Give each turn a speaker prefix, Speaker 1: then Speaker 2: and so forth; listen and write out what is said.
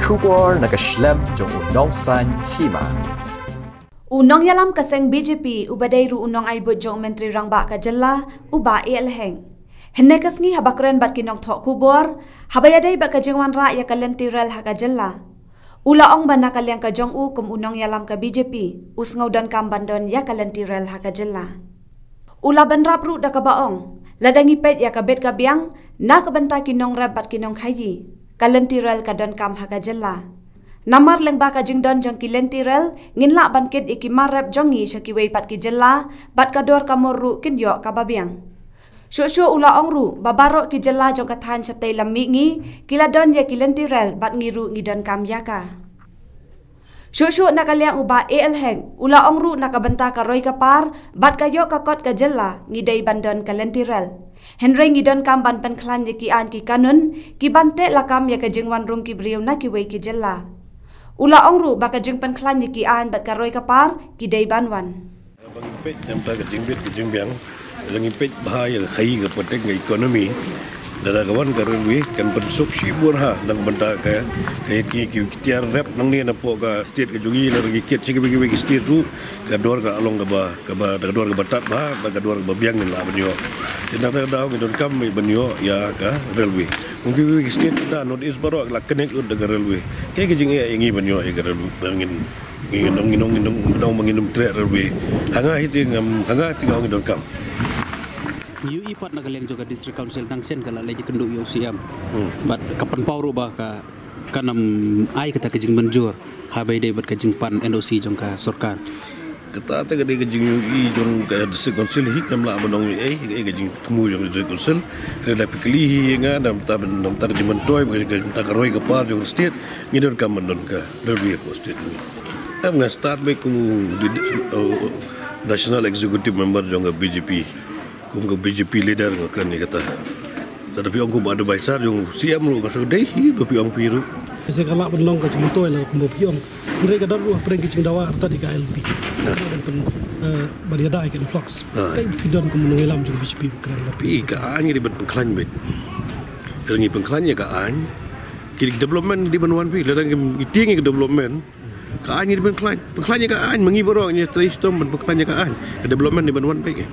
Speaker 1: kubor nakaslem jong unong san hima.
Speaker 2: Unong yalam kaseng BJP ubadai ru unong aibut jong menteri rangba ka jella uba elheng. Henne kasngi habakren bat kinong thok kubor habayadai ba ka jengwan ra ya kalentirel ha ka jella. Ula ong bana kalyang ka jong u kum unong yalam ka BJP usngau dan kam bandon ya kalentirel ha ka jella. Ula benrap ru da ka baong ladangi pet ya ka bet ka biang na ka banta kinong rabat kinong khayi kalentirel ka don kam ha ka jella. Namar leng ba ka jingdon jong kilentirel nginla bankit ikimar rap jongi syakiwei pat ki jella bat ka dor ka morru kin yo ka babiang. Syuk ula ong ru babaro ki jella jong kathan satay lammi ngi kiladon ya kilentirel bat ngiru ngidon kam yaka. Syuk nakalyang uba elheng ula ong ru nakabenta ka roy kapar bat kayo kakot ka jella ngidai bandon kalentirel. Henry ngidon kam ban pen klan ya ki an ki kanun ki bante lakam ya ka jingwan rung ki briu na ki wei ki jella. Ula ong ru baka jing pen klan ya ki an bat ka roy kapar ki dai banwan.
Speaker 3: Bang impet yang tak kejimbit kejimbiang Lang impet bahaya khai ke petek ke ekonomi dada kawan karui kan pensuk sibur ha nang benda ka ki tiar rap nang ni napo ka state ke jugi lagi ket sik bagi state tu ka dor ka along ka ba dor ka batat ba ka dor ka biang ni la banyo tinang daw ngidon kam banyo ya ka railway mungkin bagi state da not is baro la connect ud ka railway ke jing ngi banyo e ka railway bangin nginong manginum trek railway hanga hiti ngam hanga tingau ngidon kam
Speaker 4: Yu ipat na kaleng juga district council nang sen kala leji kenduk yu siam. Bat kapan pauru ba ka kanam ai kata kejing menjur habai dai bat kejing pan NOC jong ka sarkar.
Speaker 3: Kata ta kejing yu i jong ka district council hi kam la banong kejing temu jong district council rela pikli hi nga dam tar jiman toy ta karoi ka par jong state ngidon kam mandon ka derbi ko state ni. Am nga start be ku national executive member jong BJP. Kung BJP leader ngakan ni kata. Tetapi orang ada baisar yang siam lu kasih deh, tapi orang piru.
Speaker 5: Saya kalau benlong ke cemutoi lah, kumbu pion. Mereka dah lu pergi cing dawa tadi ke LP. Dan pen bariada ikan flux. Kayak pidon kumbu ngelam juga BJP keren.
Speaker 3: Tapi kaan di ben pengklan bet. Lagi pengklannya kaan. Kiri development di Banuan pi, lagi tinggi ke development. Kaan di pengklan. Pengklannya kaan mengibar orang ni terus tom pengklannya kaan. Development di Banuan pi.